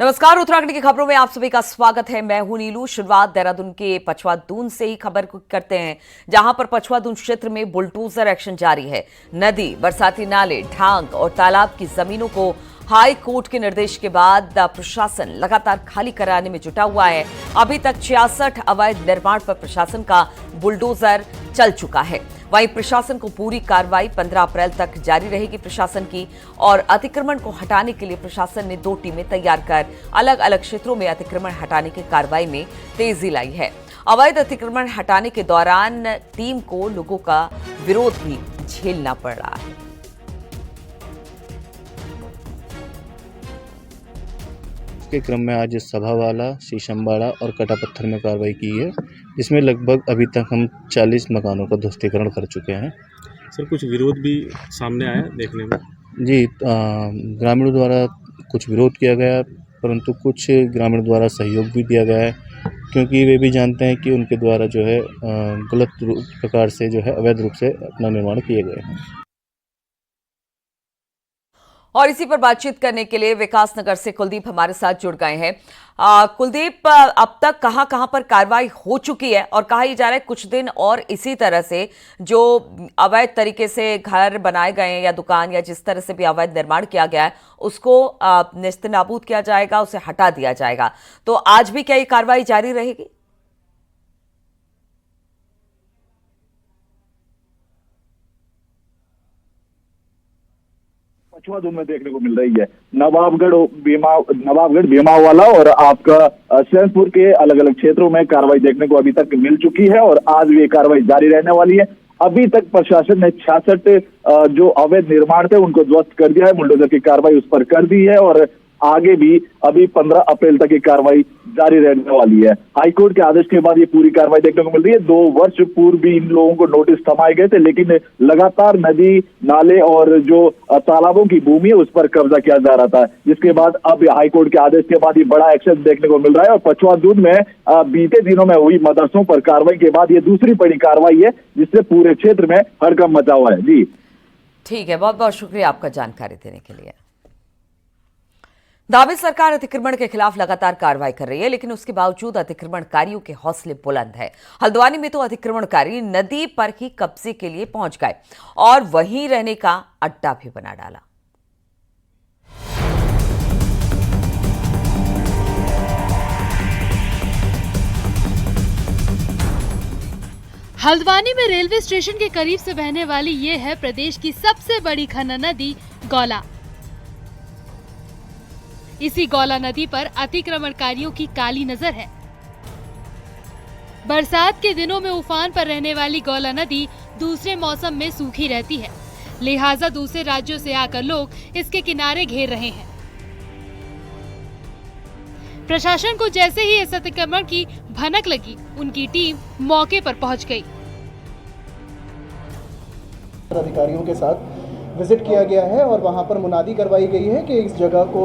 नमस्कार, उत्तराखंड की खबरों में आप सभी का स्वागत है। मैं हूं नीलू। शुरुआत देहरादून के पछवा दून से ही खबर को करते हैं, जहां पर पछवा दून क्षेत्र में बुलडोजर एक्शन जारी है। नदी, बरसाती नाले, ढांक और तालाब की जमीनों को हाई कोर्ट के निर्देश के बाद प्रशासन लगातार खाली कराने में जुटा हुआ है। अभी तक 66 अवैध निर्माण पर प्रशासन का बुलडोजर चल चुका है। वहीं प्रशासन को पूरी कार्रवाई 15 अप्रैल तक जारी रहेगी प्रशासन की। और अतिक्रमण को हटाने के लिए प्रशासन ने 2 टीमें तैयार कर अलग अलग क्षेत्रों में अतिक्रमण हटाने की कार्रवाई में तेजी लाई है। अवैध अतिक्रमण हटाने के दौरान टीम को लोगों का विरोध भी झेलना पड़ रहा है। के क्रम में आज सभावाला, शीशमबाड़ा और कटापत्थर में कार्रवाई की है, जिसमें लगभग अभी तक हम 40 मकानों का ध्वस्तीकरण कर चुके हैं। सर, कुछ विरोध भी सामने आया देखने में? जी, ग्रामीणों द्वारा कुछ विरोध किया गया, परंतु कुछ ग्रामीण द्वारा सहयोग भी दिया गया है, क्योंकि वे भी जानते हैं कि उनके द्वारा जो है गलत प्रकार से जो है अवैध रूप से अपना निर्माण किए गए हैं। और इसी पर बातचीत करने के लिए विकासनगर से कुलदीप हमारे साथ जुड़ गए हैं। कुलदीप, अब तक कहां पर कार्रवाई हो चुकी है और कहा जा रहा है कुछ दिन और इसी तरह से जो अवैध तरीके से घर बनाए गए हैं या दुकान या जिस तरह से भी अवैध निर्माण किया गया है उसको नेस्तनाबूद किया जाएगा, उसे हटा दिया जाएगा। तो आज भी क्या ये कार्रवाई जारी रहेगी? पछवा दून में देखने को मिल रही है। नवाबगढ़, भीमावाला और आपका सैनपुर के अलग अलग क्षेत्रों में कार्रवाई देखने को अभी तक मिल चुकी है और आज भी ये कार्रवाई जारी रहने वाली है। अभी तक प्रशासन ने 66 जो अवैध निर्माण थे उनको ध्वस्त कर दिया है, बुलडोजर की कार्रवाई उस पर कर दी है और आगे भी अभी 15 अप्रैल तक ये कार्रवाई जारी रहने वाली है। हाईकोर्ट के आदेश के बाद ये पूरी कार्रवाई देखने को मिल रही है। 2 वर्ष पूर्व भी इन लोगों को नोटिस थमाए गए थे, लेकिन लगातार नदी, नाले और जो तालाबों की भूमि है उस पर कब्जा किया जा रहा था, जिसके बाद अब हाईकोर्ट के आदेश के बाद ये बड़ा एक्शन देखने को मिल रहा है। और पछवा दून में बीते दिनों में हुई मदरसों पर कार्रवाई के बाद ये दूसरी बड़ी कार्रवाई है, जिससे पूरे क्षेत्र में हड़कंप मचा हुआ है। जी ठीक है, बहुत बहुत शुक्रिया आपका जानकारी देने के लिए। दावे सरकार अतिक्रमण के खिलाफ लगातार कार्रवाई कर रही है, लेकिन उसके बावजूद अतिक्रमणकारियों के हौसले बुलंद है। हल्द्वानी में तो अतिक्रमणकारी नदी पर ही कब्जे के लिए पहुंच गए और वहीं रहने का अड्डा भी बना डाला। हल्द्वानी में रेलवे स्टेशन के करीब से बहने वाली ये है प्रदेश की सबसे बड़ी खनन नदी गौला। इसी गौला नदी पर अतिक्रमणकारियों की काली नजर है। बरसात के दिनों में उफान पर रहने वाली गौला नदी दूसरे मौसम में सूखी रहती है, लिहाजा दूसरे राज्यों से आकर लोग इसके किनारे घेर रहे हैं। प्रशासन को जैसे ही इस अतिक्रमण की भनक लगी, उनकी टीम मौके पर पहुंच गई। अधिकारियों के साथ विजिट किया गया है और वहां पर मुनादी करवाई गई है कि इस जगह को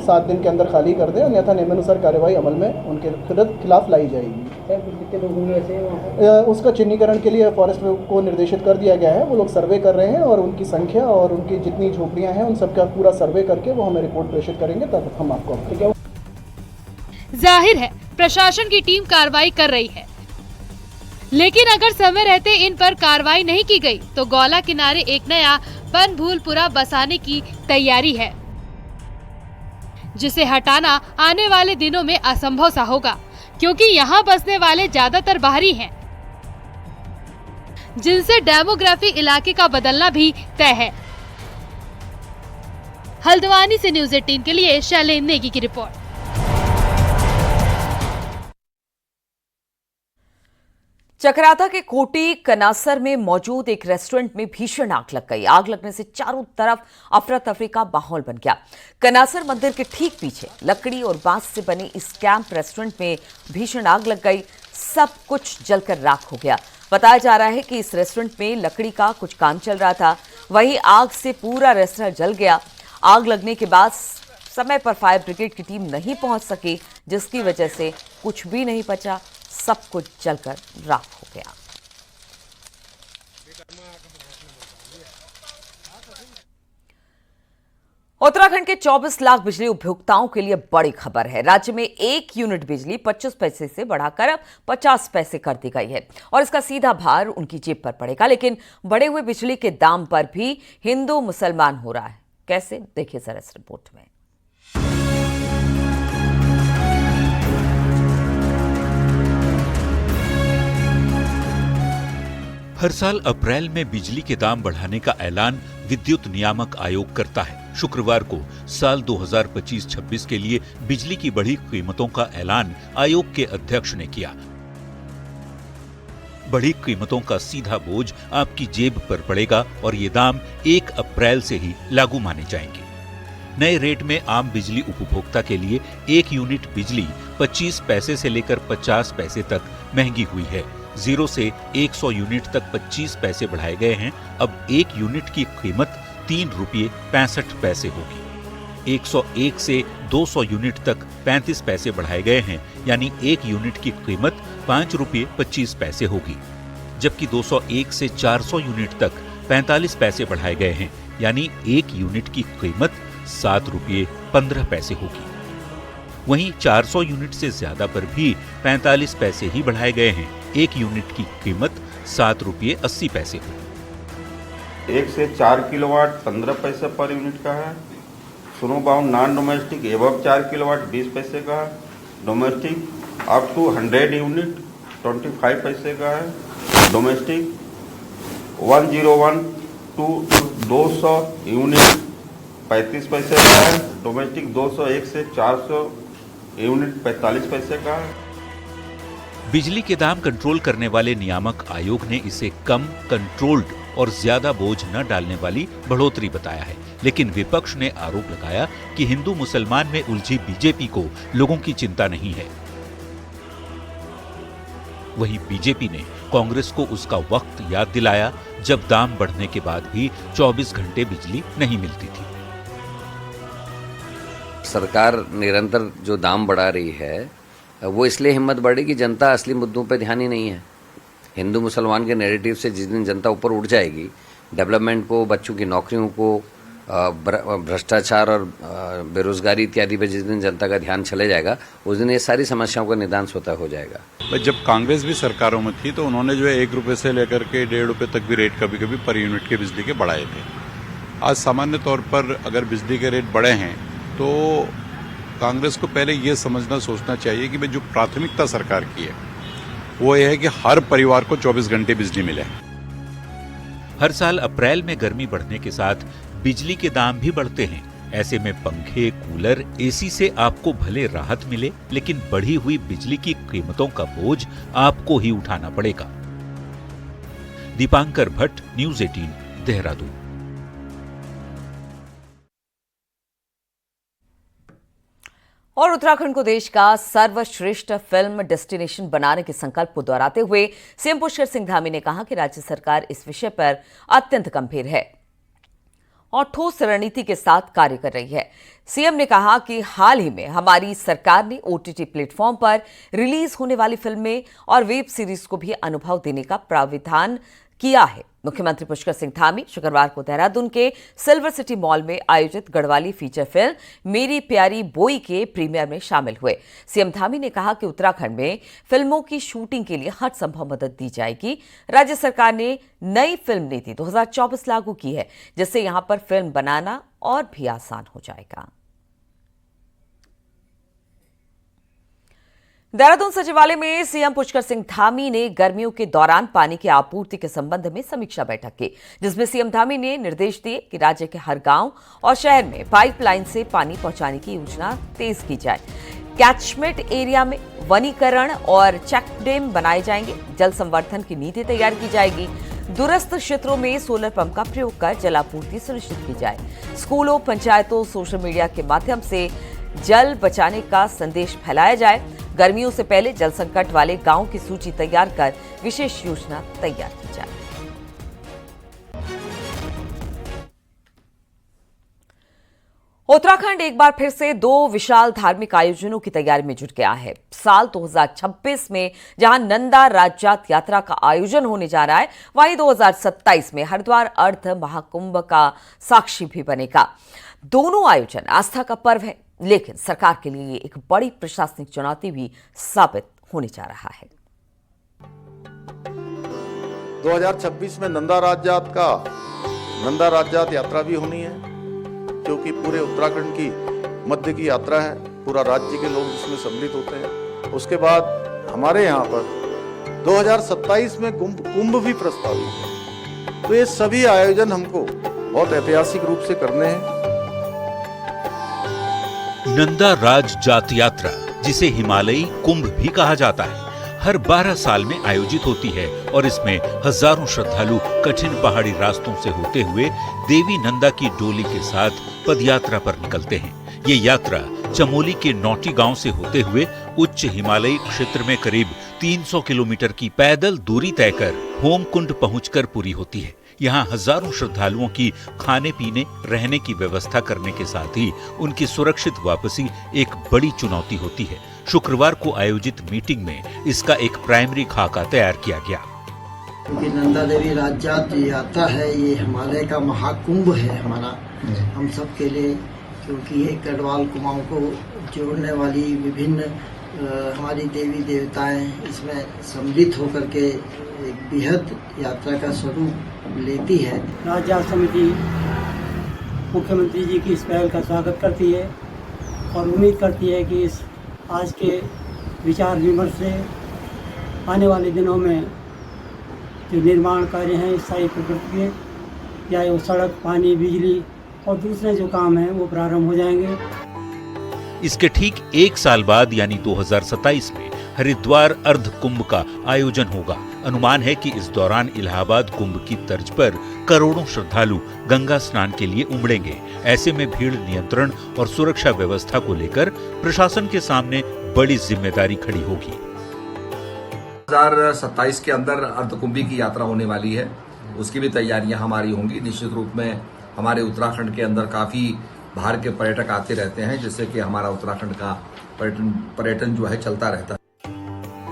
7 दिन के अंदर खाली कर दें, अन्यथा नियमानुसार कार्रवाई अमल में उनके खिलाफ लाई जाएगी। कितने लोग होंगे ऐसे? उसका चिन्हीकरण के लिए फॉरेस्ट को निर्देशित कर दिया गया है। वो लोग सर्वे कर रहे हैं और उनकी संख्या और उनकी जितनी झोपड़ियां हैं उन सबका पूरा सर्वे करके वो हमें रिपोर्ट प्रेषित करेंगे, तब हम आपको। जाहिर है प्रशासन की टीम कार्रवाई कर रही है, लेकिन अगर समय रहते इन पर कार्रवाई नहीं की गई तो गौला किनारे एक नया बनभूलपुरा बसाने की तैयारी है, जिसे हटाना आने वाले दिनों में असंभव सा होगा, क्योंकि यहाँ बसने वाले ज्यादातर बाहरी हैं, जिनसे डेमोग्राफी इलाके का बदलना भी तय है। हल्द्वानी से न्यूज़ 18 के लिए शैलेंद्र नेगी की रिपोर्ट। चकराता के कोटी कनासर में मौजूद एक रेस्टोरेंट में भीषण आग लग गई। आग लगने से चारों तरफ अफरा तफरी का माहौल बन गया। कनासर मंदिर के ठीक पीछे लकड़ी और बांस से बने इस कैंप रेस्टोरेंट में भीषण आग लग गई। सब कुछ जलकर राख हो गया। बताया जा रहा है कि इस रेस्टोरेंट में लकड़ी का कुछ काम चल रहा था, वहीं आग से पूरा रेस्टोरेंट जल गया। आग लगने के बाद समय पर फायर ब्रिगेड की टीम नहीं पहुंच सकी, जिसकी वजह से कुछ भी नहीं बचा, सब कुछ जलकर राख हो गया। उत्तराखंड के 24 लाख बिजली उपभोक्ताओं के लिए बड़ी खबर है। राज्य में 1 यूनिट बिजली 25 पैसे से बढ़ाकर अब 50 पैसे कर दी गई है और इसका सीधा भार उनकी जेब पर पड़ेगा। लेकिन बढ़े हुए बिजली के दाम पर भी हिंदू मुसलमान हो रहा है। कैसे, देखिए जरा इस रिपोर्ट में। हर साल अप्रैल में बिजली के दाम बढ़ाने का ऐलान विद्युत नियामक आयोग करता है। शुक्रवार को साल 2025-26 के लिए बिजली की बढ़ी कीमतों का ऐलान आयोग के अध्यक्ष ने किया। बढ़ी कीमतों का सीधा बोझ आपकी जेब पर पड़ेगा और ये दाम 1 अप्रैल से ही लागू माने जाएंगे। नए रेट में आम बिजली उपभोक्ता के लिए 1 यूनिट बिजली 25 पैसे से लेकर 50 पैसे तक महंगी हुई है। 0 से 100 यूनिट तक 25 पैसे बढ़ाए गए हैं। अब 1 यूनिट की कीमत 3 रुपये 65 पैसे होगी। 101 से 200 यूनिट तक 35 पैसे बढ़ाए गए हैं, यानी 1 यूनिट की कीमत 5 रुपये 25 पैसे होगी। जबकि 201 से 400 यूनिट तक 45 पैसे बढ़ाए गए हैं, यानी 1 यूनिट की कीमत 7 रुपये 15 पैसे होगी। वहीं 400 यूनिट से ज्यादा पर भी 45 पैसे ही बढ़ाए गए हैं। 1 यूनिट की कीमत 7 रुपये 80 पैसे होगी। 1 से 4 किलोवाट 15 पैसे पर यूनिट का है। Snow bound non domestic above 4 kilowatt 20 पैसे का है। डोमेस्टिक अप टू 100 यूनिट 25 पैसे का है। डोमेस्टिक 101 टू 200 यूनिट 35 पैसे का है। डोमेस्टिक 201 से 400 यूनिट 45 पैसे का है। बिजली के दाम कंट्रोल करने वाले नियामक आयोग ने इसे कम, कंट्रोल्ड और ज्यादा बोझ न डालने वाली बढ़ोतरी बताया है। लेकिन विपक्ष ने आरोप लगाया कि हिंदू मुसलमान में उलझी बीजेपी को लोगों की चिंता नहीं है। वहीं बीजेपी ने कांग्रेस को उसका वक्त याद दिलाया जब दाम बढ़ने के बाद भी 24 घंटे बिजली नहीं मिलती थी। सरकार निरंतर जो दाम बढ़ा रही है वो इसलिए हिम्मत बढ़ी कि जनता असली मुद्दों पे ध्यान ही नहीं है। हिंदू मुसलमान के नैरेटिव से जिस दिन जनता ऊपर उठ जाएगी, डेवलपमेंट को, बच्चों की नौकरियों को, भ्रष्टाचार और बेरोजगारी इत्यादि पे जिस दिन जनता का ध्यान चले जाएगा, उस दिन ये सारी समस्याओं का निदान स्वतः हो जाएगा। जब कांग्रेस भी सरकारों में थी तो उन्होंने जो है 1 रुपये से लेकर के 1.5 रुपये तक भी रेट कभी कभी पर यूनिट के बिजली के बढ़ाए थे। आज सामान्य तौर पर अगर बिजली के रेट बढ़े हैं तो कांग्रेस को पहले ये समझना सोचना चाहिए कि भाई जो प्राथमिकता सरकार की है वो ये है कि हर परिवार को 24 घंटे बिजली मिले। हर साल अप्रैल में गर्मी बढ़ने के साथ बिजली के दाम भी बढ़ते हैं। ऐसे में पंखे, कूलर, एसी से आपको भले राहत मिले, लेकिन बढ़ी हुई बिजली की कीमतों का बोझ आपको ही उठाना पड़ेगा। दीपांकर भट्ट, न्यूज़ 18, देहरादून। और उत्तराखंड को देश का सर्वश्रेष्ठ फिल्म डेस्टिनेशन बनाने के संकल्प को दोहराते हुए सीएम पुष्कर सिंह धामी ने कहा कि राज्य सरकार इस विषय पर अत्यंत गंभीर है और ठोस रणनीति के साथ कार्य कर रही है। सीएम ने कहा कि हाल ही में हमारी सरकार ने ओटीटी प्लेटफॉर्म पर रिलीज होने वाली फिल्में और वेब सीरीज को भी अनुभव देने का प्राविधान किया है। मुख्यमंत्री पुष्कर सिंह धामी शुक्रवार को देहरादून के सिल्वर सिटी मॉल में आयोजित गढ़वाली फीचर फिल्म मेरी प्यारी बोई के प्रीमियर में शामिल हुए। सीएम धामी ने कहा कि उत्तराखंड में फिल्मों की शूटिंग के लिए हर संभव मदद दी जाएगी। राज्य सरकार ने नई फिल्म नीति 2024 लागू की है, जिससे यहां पर फिल्म बनाना और भी आसान हो जाएगा। देहरादून सचिवालय में सीएम पुष्कर सिंह धामी ने गर्मियों के दौरान पानी की आपूर्ति के संबंध में समीक्षा बैठक की, जिसमें सीएम धामी ने निर्देश दिए कि राज्य के हर गांव और शहर में पाइपलाइन से पानी पहुंचाने की योजना तेज की जाए। कैचमेंट एरिया में वनीकरण और चेक डैम बनाए जाएंगे। जल संवर्धन की नीति तैयार की जाएगी। दूरस्थ क्षेत्रों में सोलर पंप का प्रयोग कर जलापूर्ति सुनिश्चित की जाए। स्कूलों, पंचायतों, सोशल मीडिया के माध्यम से जल बचाने का संदेश फैलाया जाए। गर्मियों से पहले जल संकट वाले गांवों की सूची तैयार कर विशेष योजना तैयार की जाए। उत्तराखंड एक बार फिर से 2 विशाल धार्मिक आयोजनों की तैयारी में जुट गया है। साल 2026 में जहां नंदा राज्यात यात्रा का आयोजन होने जा रहा है, वहीं 2027 में हरिद्वार अर्ध महाकुंभ का साक्षी भी बनेगा। दोनों आयोजन आस्था का पर्व है, लेकिन सरकार के लिए एक बड़ी प्रशासनिक चुनौती भी साबित होने जा रहा है। 2026 में नंदा राज्यात यात्रा भी होनी है, क्योंकि पूरे उत्तराखंड की मध्य की यात्रा है, पूरा राज्य के लोग इसमें सम्मिलित होते हैं। उसके बाद हमारे यहाँ पर 2027 में कुंभ भी प्रस्तावित है। तो ये सभी आयोजन हमको बहुत ऐतिहासिक रूप से करने हैं। नंदा राज जात यात्रा, जिसे हिमालयी कुंभ भी कहा जाता है, हर 12 साल में आयोजित होती है और इसमें हजारों श्रद्धालु कठिन पहाड़ी रास्तों से होते हुए देवी नंदा की डोली के साथ पदयात्रा पर निकलते हैं। ये यात्रा चमोली के नौटी गांव से होते हुए उच्च हिमालयी क्षेत्र में करीब 300 किलोमीटर की पैदल दूरी तय कर होमकुंड पहुंचकर पूरी होती है। यहाँ हजारों श्रद्धालुओं की खाने पीने रहने की व्यवस्था करने के साथ ही उनकी सुरक्षित वापसी एक बड़ी चुनौती होती है। शुक्रवार को आयोजित मीटिंग में इसका एक प्राइमरी खाका तैयार किया गया। क्योंकि नंदा देवी राज्यात यात्रा है, ये हिमालय का महाकुंभ है हमारा हम सब के लिए, क्योंकि ये गढ़वाल कुमाऊं को जोड़ने वाली विभिन्न हमारी देवी देवताएं इसमें सम्मिलित होकर के एक बेहद यात्रा का स्वरूप लेती है। राज्य समिति मुख्यमंत्री जी की इस पहल का स्वागत करती है और उम्मीद करती है कि इस आज के विचार विमर्श से आने वाले दिनों में जो निर्माण कार्य हैं स्थायी प्रकृति के, या वो सड़क, पानी, बिजली और दूसरे जो काम हैं वो प्रारंभ हो जाएंगे। इसके ठीक 1 साल बाद यानी 2027 में हरिद्वार अर्ध कुंभ का आयोजन होगा। अनुमान है कि इस दौरान इलाहाबाद कुंभ की तर्ज पर करोड़ों श्रद्धालु गंगा स्नान के लिए उमड़ेंगे। ऐसे में भीड़ नियंत्रण और सुरक्षा व्यवस्था को लेकर प्रशासन के सामने बड़ी जिम्मेदारी खड़ी होगी। 2027 के अंदर अर्धकुंभी की यात्रा होने वाली है, उसकी भी तैयारियां हमारी होंगी। निश्चित रूप में हमारे उत्तराखंड के अंदर काफी बाहर के पर्यटक आते रहते हैं, जिससे कि हमारा उत्तराखंड का पर्यटन जो है चलता रहता है।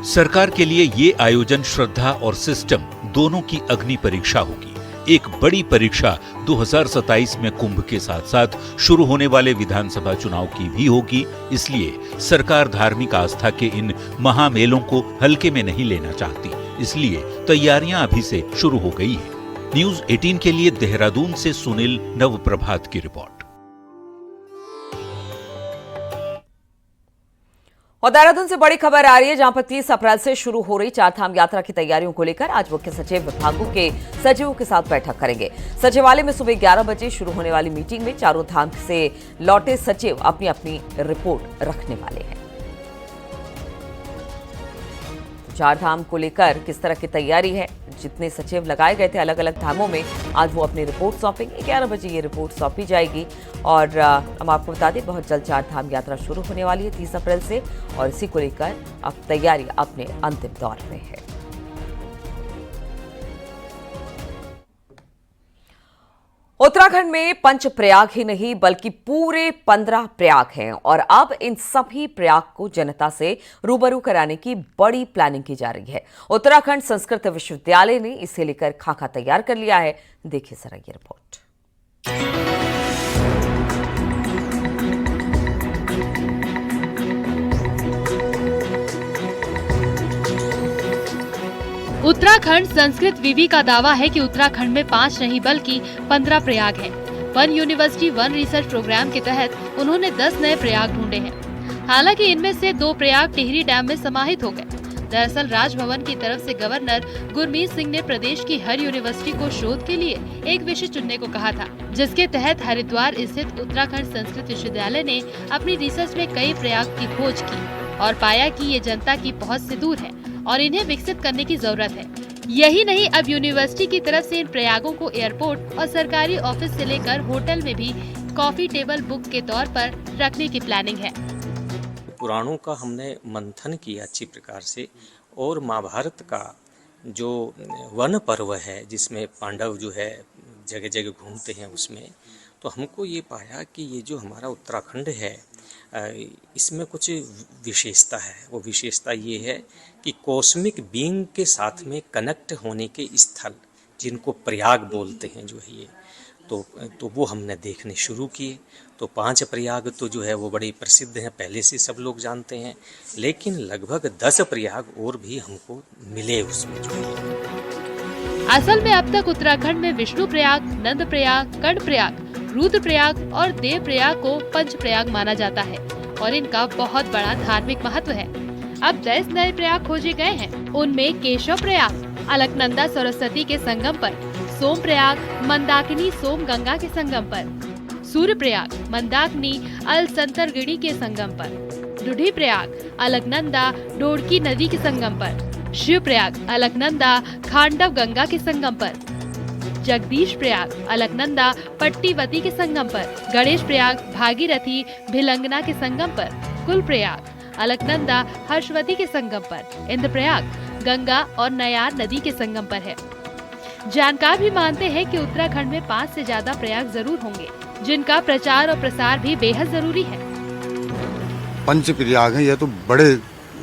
सरकार के लिए ये आयोजन श्रद्धा और सिस्टम दोनों की अग्नि परीक्षा होगी। एक बड़ी परीक्षा 2027 में कुंभ के साथ साथ शुरू होने वाले विधानसभा चुनाव की भी होगी। इसलिए सरकार धार्मिक आस्था के इन महामेलों को हल्के में नहीं लेना चाहती, इसलिए तैयारियां अभी से शुरू हो गई है। न्यूज 18 के लिए देहरादून से सुनील नवप्रभात की रिपोर्ट। और देहरादून से बड़ी खबर आ रही है, जहां पर 30 अप्रैल से शुरू हो रही चारधाम यात्रा की तैयारियों को लेकर आज मुख्य सचिव विभागों के सचिवों के साथ बैठक करेंगे। सचिवालय में सुबह 11 बजे शुरू होने वाली मीटिंग में चारों धाम से लौटे सचिव अपनी अपनी रिपोर्ट रखने वाले हैं। चारधाम को लेकर किस तरह की तैयारी है, जितने सचिव लगाए गए थे अलग अलग धामों में, आज वो अपनी रिपोर्ट सौंपेंगे। 11 बजे ये रिपोर्ट सौंपी जाएगी। और हम आपको बता दें, बहुत जल्द चारधाम यात्रा शुरू होने वाली है 30 अप्रैल से, और इसी को लेकर अब तैयारी अपने अंतिम दौर में है। उत्तराखंड में पंच प्रयाग ही नहीं बल्कि पूरे 15 प्रयाग हैं, और अब इन सभी प्रयाग को जनता से रूबरू कराने की बड़ी प्लानिंग की जा रही है। उत्तराखंड संस्कृत विश्वविद्यालय ने इसे लेकर खाका तैयार कर लिया है। देखिए जरा ये रिपोर्ट। उत्तराखंड संस्कृत विवि का दावा है कि उत्तराखंड में 5 नहीं बल्कि 15 प्रयाग हैं। One university one research program के तहत उन्होंने 10 नए प्रयाग ढूंढे हैं। हालांकि इनमें से 2 प्रयाग टिहरी डैम में समाहित हो गए। दरअसल राजभवन की तरफ से गवर्नर गुरमीत सिंह ने प्रदेश की हर यूनिवर्सिटी को शोध के लिए एक विषय चुनने को कहा था, जिसके तहत हरिद्वार स्थित उत्तराखंड संस्कृत विश्वविद्यालय ने अपनी रिसर्च में कई प्रयाग की खोज की और पाया कि ये जनता की पहुंच से दूर है और इन्हें विकसित करने की जरूरत है। यही नहीं, अब यूनिवर्सिटी की तरफ से इन प्रयागों को एयरपोर्ट और सरकारी ऑफिस से लेकर होटल में भी कॉफी टेबल बुक के तौर पर रखने की प्लानिंग है। पुराणों का हमने मंथन किया अच्छी प्रकार से, और महाभारत का जो वन पर्व है जिसमें पांडव जो है जगह जगह घूमते हैं, उसमें तो हमको ये पाया कि ये जो हमारा उत्तराखंड है इसमें कुछ विशेषता है। वो विशेषता ये है कि कॉस्मिक बीइंग के साथ में कनेक्ट होने के स्थल, जिनको प्रयाग बोलते हैं जो है ये, तो वो हमने देखने शुरू किए। तो 5 प्रयाग तो जो है वो बड़े प्रसिद्ध हैं, पहले से सब लोग जानते हैं, लेकिन लगभग 10 प्रयाग और भी हमको मिले उसमें जो है। असल में अब तक उत्तराखंड में विष्णु प्रयाग, नंद प्रयाग, कर्ण प्रयाग, रुद्र प्रयाग और देव प्रयाग को पंच प्रयाग माना जाता है और इनका बहुत बड़ा धार्मिक महत्व है। अब 10 नए प्रयाग खोजे गए हैं। उनमें केशव प्रयाग अलकनंदा सरस्वती के संगम पर, सोम प्रयाग मंदाकिनी सोम गंगा के संगम पर, सूर्य प्रयाग मंदाकिनी अल संतरगिरी के संगम पर, रुढ़ी प्रयाग अलकनंदा डोड़की नदी के संगम पर, शिव प्रयाग अलकनंदा खांडव गंगा के संगम पर, जगदीश प्रयाग अलकनंदा पट्टीवती के संगम पर, गणेश प्रयाग भागीरथी भिलंगना के संगम पर, कुल प्रयाग अलकनंदा हर्षवती के संगम पर, इंद्रप्रयाग गंगा और नयार नदी के संगम पर है। जानकार भी मानते हैं कि उत्तराखंड में 5 से ज्यादा प्रयाग जरूर होंगे, जिनका प्रचार और प्रसार भी बेहद जरूरी है। पंच प्रयाग है, यह तो बड़े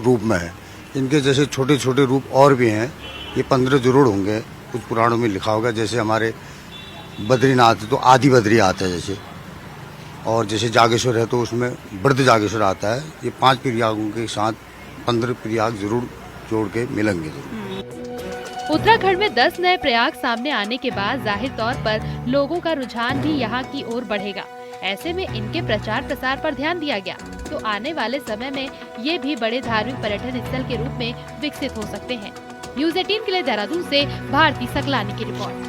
रूप में है, इनके जैसे छोटे छोटे रूप और भी हैं। ये 15 जरूर होंगे, कुछ पुराणों में लिखा होगा। जैसे हमारे बद्रीनाथ तो आदि बद्री आता है जैसे, और जैसे जागेश्वर है तो उसमें वृद्ध जागेश्वर आता है। ये 5 प्रयागों के साथ 15 प्रयाग जरूर जोड़ के मिलेंगे जरूर। उत्तराखंड में 10 नए प्रयाग सामने आने के बाद जाहिर तौर पर लोगों का रुझान भी यहाँ की ओर बढ़ेगा। ऐसे में इनके प्रचार प्रसार पर ध्यान दिया गया तो आने वाले समय में ये भी बड़े धार्मिक पर्यटन स्थल के रूप में विकसित हो सकते हैं। न्यूज़ 18 के लिए देहरादून से भारती सकलानी की रिपोर्ट।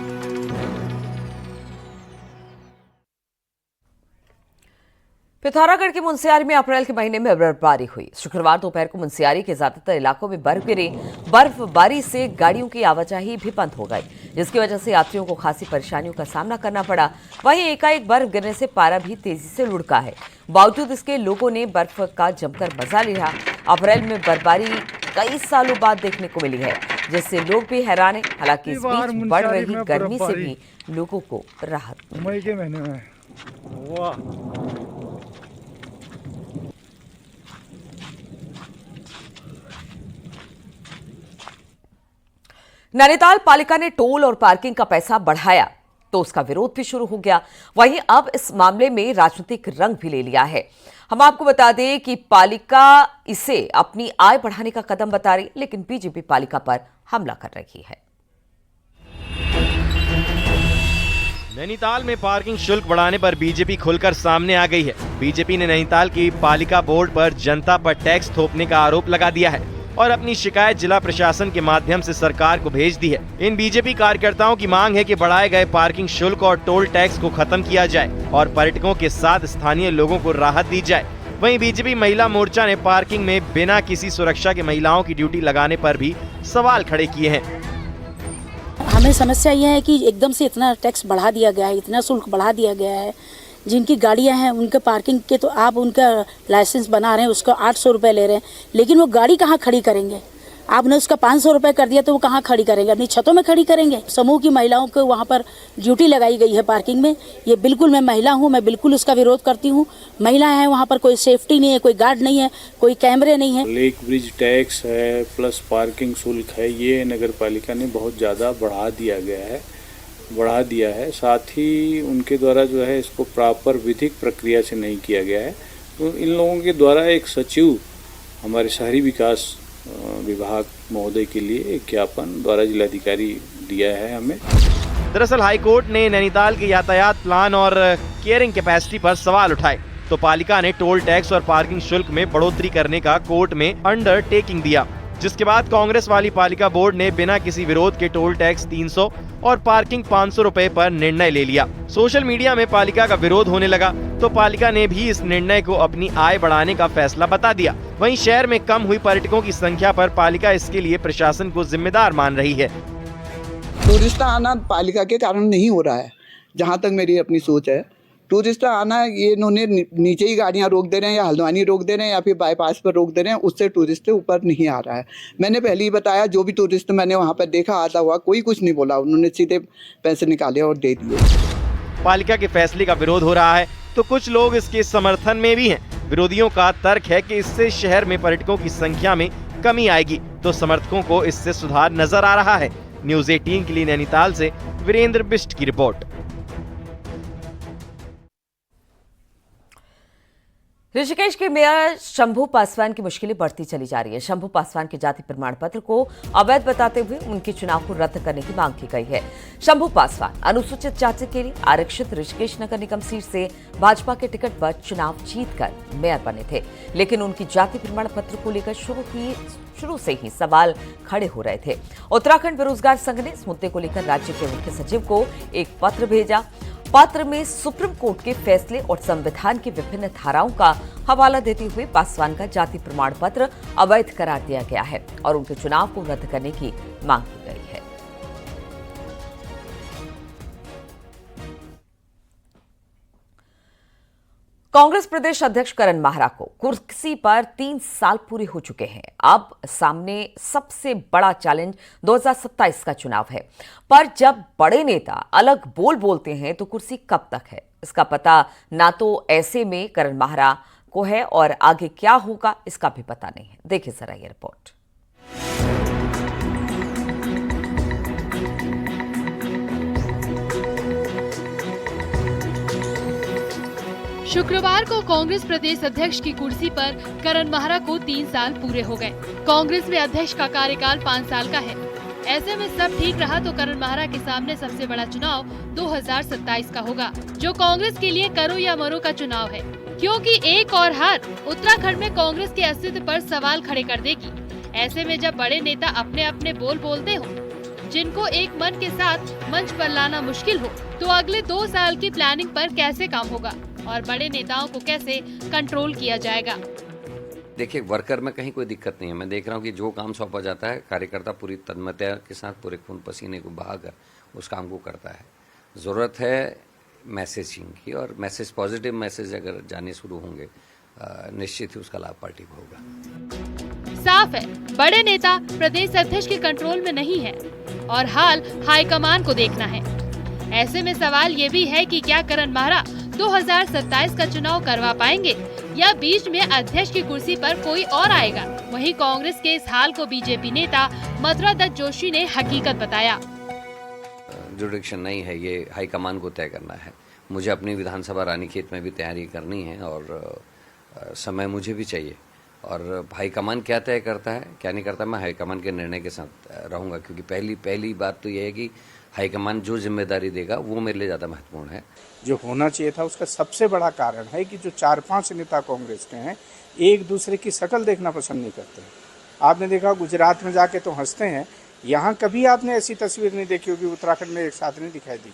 पिथौरागढ़ के मुनस्यारी में अप्रैल के महीने में बर्फबारी हुई। शुक्रवार दोपहर को मुनस्यारी के ज्यादातर इलाकों में बर्फ गिरी। बर्फबारी से गाड़ियों की आवाजाही भी बंद हो गई, जिसकी वजह से यात्रियों को खासी परेशानियों का सामना करना पड़ा। वहीं एकाएक बर्फ गिरने से पारा भी तेजी से लुढ़का है। बावजूद इसके लोगों ने बर्फ का जमकर मजा लिया। अप्रैल में बर्फबारी कई सालों बाद देखने को मिली है, जिससे लोग भी हैरान हैं। हालांकि इस बीच बढ़ रही गर्मी से भी लोगों को राहत। मई के महीने में नैनीताल पालिका ने टोल और पार्किंग का पैसा बढ़ाया तो उसका विरोध भी शुरू हो गया। वहीं अब इस मामले में राजनीतिक रंग भी ले लिया है। हम आपको बता दें कि पालिका इसे अपनी आय बढ़ाने का कदम बता रही, लेकिन बीजेपी पालिका पर हमला कर रही है। नैनीताल में पार्किंग शुल्क बढ़ाने पर बीजेपी खुलकर सामने आ गई है। बीजेपी ने नैनीताल की पालिका बोर्ड पर जनता पर टैक्स थोपने का आरोप लगा दिया है और अपनी शिकायत जिला प्रशासन के माध्यम से सरकार को भेज दी है। इन बीजेपी कार्यकर्ताओं की मांग है कि बढ़ाए गए पार्किंग शुल्क और टोल टैक्स को खत्म किया जाए और पर्यटकों के साथ स्थानीय लोगों को राहत दी जाए। वहीं बीजेपी महिला मोर्चा ने पार्किंग में बिना किसी सुरक्षा के महिलाओं की ड्यूटी लगाने पर भी सवाल खड़े किए हैं। हमें समस्या यह है कि एकदम से इतना टैक्स बढ़ा दिया गया है, इतना शुल्क बढ़ा दिया गया है। जिनकी गाड़ियां हैं उनके पार्किंग के तो आप उनका लाइसेंस बना रहे हैं, उसका 800 रुपये ले रहे हैं, लेकिन वो गाड़ी कहाँ खड़ी करेंगे? आपने उसका 500 रुपये कर दिया तो वो कहाँ खड़ी करेंगे? अपनी छतों में खड़ी करेंगे। समूह की महिलाओं को वहाँ पर ड्यूटी लगाई गई है पार्किंग में। ये बिल्कुल, मैं महिला हूँ, मैं बिल्कुल उसका विरोध करती हूँ। महिला है वहाँ पर, कोई सेफ्टी नहीं है, कोई गार्ड नहीं है, कोई कैमरे नहीं है। लेक ब्रिज टैक्स है प्लस पार्किंग शुल्क है, ये नगर पालिका ने बहुत ज़्यादा बढ़ा दिया है। साथ ही उनके द्वारा जो है इसको प्रॉपर विधिक प्रक्रिया से नहीं किया गया है। तो इन लोगों के द्वारा एक सचिव हमारे शहरी विकास विभाग महोदय के लिए एक ज्ञापन द्वारा जिलाधिकारी दिया है हमें। दरअसल हाईकोर्ट ने नैनीताल के यातायात प्लान और केयरिंग कैपेसिटी पर सवाल उठाए तो पालिका ने टोल टैक्स और पार्किंग शुल्क में बढ़ोतरी करने का कोर्ट में अंडरटेकिंग दिया, जिसके बाद कांग्रेस वाली पालिका बोर्ड ने बिना किसी विरोध के टोल टैक्स 300 और पार्किंग 500 रुपए पर निर्णय ले लिया। सोशल मीडिया में पालिका का विरोध होने लगा तो पालिका ने भी इस निर्णय को अपनी आय बढ़ाने का फैसला बता दिया। वहीं शहर में कम हुई पर्यटकों की संख्या पर पालिका इसके लिए प्रशासन को जिम्मेदार मान रही है। टूरिस्ट आना पालिका के कारण नहीं हो रहा है, जहाँ तक मेरी अपनी सोच है। टूरिस्ट आना ये इन्होंने नीचे ही गाड़ियाँ रोक दे रहे हैं या हल्द्वानी रोक दे रहे हैं या फिर बाईपास पर रोक दे रहे हैं, उससे टूरिस्ट ऊपर नहीं आ रहा है। मैंने पहले ही बताया, जो भी टूरिस्ट मैंने वहाँ पर देखा आता हुआ, कोई कुछ नहीं बोला, उन्होंने सीधे पैसे निकाले और दे दिए। पालिका के फैसले का विरोध हो रहा है तो कुछ लोग इसके समर्थन में भी हैं। विरोधियों का तर्क है कि इससे शहर में पर्यटकों की संख्या में कमी आएगी, तो समर्थकों को इससे सुधार नजर आ रहा है। न्यूज़ 18 के लिए नैनीताल से वीरेंद्र बिष्ट की रिपोर्ट। ऋषिकेश के मेयर शंभू पासवान की मुश्किलें बढ़ती चली जा रही है। शंभू पासवान के जाति प्रमाण पत्र को अवैध बताते हुए उनके चुनाव को रद्द करने की मांग की गई है। शंभू पासवान अनुसूचित जाति के लिए आरक्षित ऋषिकेश नगर निगम सीट से भाजपा के टिकट पर चुनाव जीतकर मेयर बने थे, लेकिन उनकी जाति प्रमाण पत्र को लेकर शुरू से ही सवाल खड़े हो रहे थे। उत्तराखंड बेरोजगार संघ ने इस मुद्दे को लेकर राज्य के मुख्य सचिव को एक पत्र भेजा। पत्र में सुप्रीम कोर्ट के फैसले और संविधान की विभिन्न धाराओं का हवाला देते हुए पासवान का जाति प्रमाण पत्र अवैध करार दिया गया है और उनके चुनाव को रद्द करने की मांग की गई है। कांग्रेस प्रदेश अध्यक्ष करण माहरा को कुर्सी पर 3 साल पूरे हो चुके हैं। अब सामने सबसे बड़ा चैलेंज 2027 का चुनाव है, पर जब बड़े नेता अलग बोलते हैं तो कुर्सी कब तक है, इसका पता ना तो ऐसे में करण माहरा को है और आगे क्या होगा इसका भी पता नहीं है। देखिए जरा ये रिपोर्ट। शुक्रवार को कांग्रेस प्रदेश अध्यक्ष की कुर्सी पर करण माहरा को 3 साल पूरे हो गए। कांग्रेस में अध्यक्ष का कार्यकाल 5 साल का है। ऐसे में सब ठीक रहा तो करण माहरा के सामने सबसे बड़ा चुनाव 2027 का होगा, जो कांग्रेस के लिए करो या मरो का चुनाव है, क्योंकि एक और हार उत्तराखंड में कांग्रेस के अस्तित्व पर सवाल खड़े कर देगी। ऐसे में जब बड़े नेता अपने अपने बोलते हो, जिनको एक मन के साथ मंच पर लाना मुश्किल हो, तो अगले 2 साल की प्लानिंग पर कैसे काम होगा और बड़े नेताओं को कैसे कंट्रोल किया जाएगा। देखिए, वर्कर में कहीं कोई दिक्कत नहीं है। मैं देख रहा हूँ कि जो काम सौंपा जाता है कार्यकर्ता पूरी तन्मयता के साथ पूरे खून पसीने को बहाकर उस काम को करता है। ज़रूरत है मैसेजिंग की, और मैसेज पॉजिटिव मैसेज अगर जाने शुरू होंगे निश्चित ही उसका लाभ पार्टी को होगा। साफ है, बड़े नेता प्रदेश अध्यक्ष के कंट्रोल में नहीं है और हाल हाईकमान को देखना है। ऐसे में सवाल ये भी है कि क्या करण माहरा 2027 का चुनाव करवा पाएंगे या बीच में अध्यक्ष की कुर्सी पर कोई और आएगा। वहीं कांग्रेस के इस हाल को बीजेपी नेता मथुरा दत्त जोशी ने हकीकत बताया। जुडिक्शन नहीं है, ये हाईकमान को तय करना है। मुझे अपनी विधानसभा रानीखेत में भी तैयारी करनी है और समय मुझे भी चाहिए, और हाईकमान क्या तय करता है क्या नहीं करता, मैं हाईकमान के निर्णय के साथ रहूंगा, क्योंकि पहली बात तो यह है कि हाईकमान जो जिम्मेदारी देगा वो मेरे लिए ज़्यादा महत्वपूर्ण है। जो होना चाहिए था उसका सबसे बड़ा कारण है कि जो 4-5 नेता कांग्रेस के हैं एक दूसरे की शक्ल देखना पसंद नहीं करते। आपने देखा गुजरात में जाके तो हंसते हैं, यहाँ कभी आपने ऐसी तस्वीर नहीं देखी होगी उत्तराखंड में एक साथ नहीं दिखाई दी,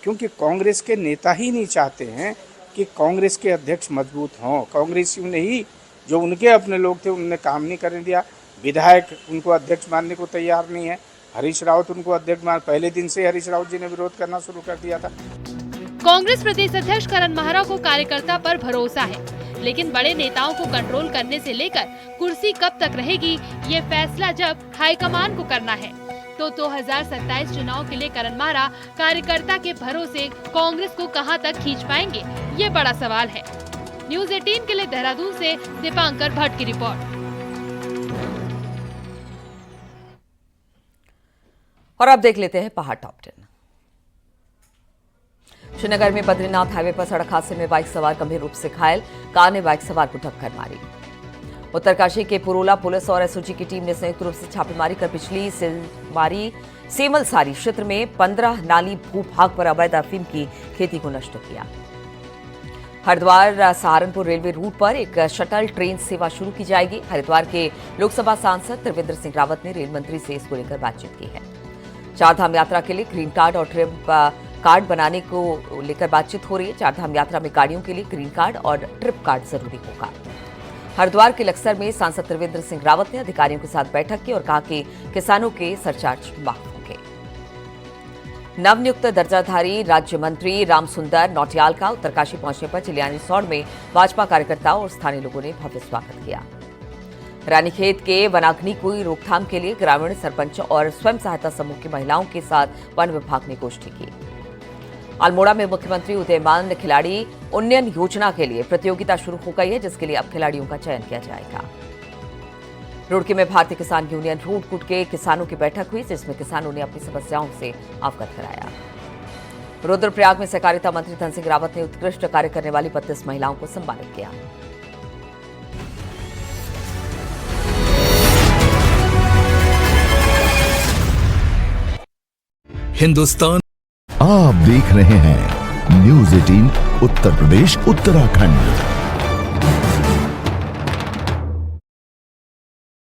क्योंकि कांग्रेस के नेता ही नहीं चाहते हैं कि कांग्रेस के अध्यक्ष मजबूत हों। कांग्रेसियों ने ही, जो उनके अपने लोग थे, उन्होंने काम नहीं करने दिया। विधायक उनको अध्यक्ष मानने को तैयार नहीं है। हरीश रावत उनको अध्यक्ष मान, पहले दिन से हरीश रावत जी ने विरोध करना शुरू कर दिया था। कांग्रेस प्रदेश अध्यक्ष करण माहरा को कार्यकर्ता पर भरोसा है, लेकिन बड़े नेताओं को कंट्रोल करने से लेकर कुर्सी कब तक रहेगी, ये फैसला जब हाईकमान को करना है। तो 2027 चुनाव के लिए करण माहरा कार्यकर्ता के भरोसे कांग्रेस को कहां तक खींच पाएंगे, ये बड़ा सवाल है। न्यूज़ 18 के लिए देहरादून से दीपांकर भट्ट की रिपोर्ट। और अब देख लेते हैं पहाड़ टॉप 10। श्रीनगर में बद्रीनाथ हाईवे पर सड़क हादसे में बाइक सवार गंभीर रूप से घायल, कार ने बाइक सवार को टक्कर मारी। उत्तरकाशी के पुरोला पुलिस और एसओजी की टीम ने संयुक्त रूप से छापेमारी कर पिछली सेमलसारी क्षेत्र में 15 नाली भूभाग पर अवैध अफीम की खेती को नष्ट किया। हरिद्वार सहारनपुर रेलवे रूट पर एक शटल ट्रेन सेवा शुरू की जाएगी। हरिद्वार के लोकसभा सांसद त्रिवेंद्र सिंह रावत ने रेल मंत्री से इसको लेकर बातचीत की है। चारधाम यात्रा के लिए ग्रीन कार्ड और ट्रिप कार्ड बनाने को लेकर बातचीत हो रही है। चारधाम यात्रा में गाड़ियों के लिए ग्रीन कार्ड और ट्रिप कार्ड जरूरी होगा। हरिद्वार के लक्सर में सांसद त्रिवेंद्र सिंह रावत ने अधिकारियों के साथ बैठक की और कहा कि किसानों के सरचार्ज माफ होंगे। नवनियुक्त दर्जाधारी राज्य मंत्री रामसुंदर नौटियाल का उत्तरकाशी पहुंचने पर चिलियानी सौड़ में भाजपा कार्यकर्ताओं और स्थानीय लोगों ने भव्य स्वागत किया। रानीखेत के वनाग्नि की रोकथाम के लिए ग्रामीण सरपंच और स्वयं सहायता समूह की महिलाओं के साथ वन विभाग ने गोष्ठी की। अल्मोड़ा में मुख्यमंत्री उदयमान खिलाड़ी उन्नयन योजना के लिए प्रतियोगिता शुरू हो गई है, जिसके लिए अब खिलाड़ियों का चयन किया जाएगा। रुड़की में भारतीय किसान यूनियन रूडकुट के किसानों की बैठक हुई, जिसमें किसानों ने अपनी समस्याओं से अवगत कराया। रुद्रप्रयाग में सहकारिता मंत्री धन सिंह रावत ने उत्कृष्ट कार्य करने वाली 32 महिलाओं को सम्मानित किया। हिंदुस्तान आप देख रहे हैं न्यूज़ 18 उत्तर प्रदेश उत्तराखंड।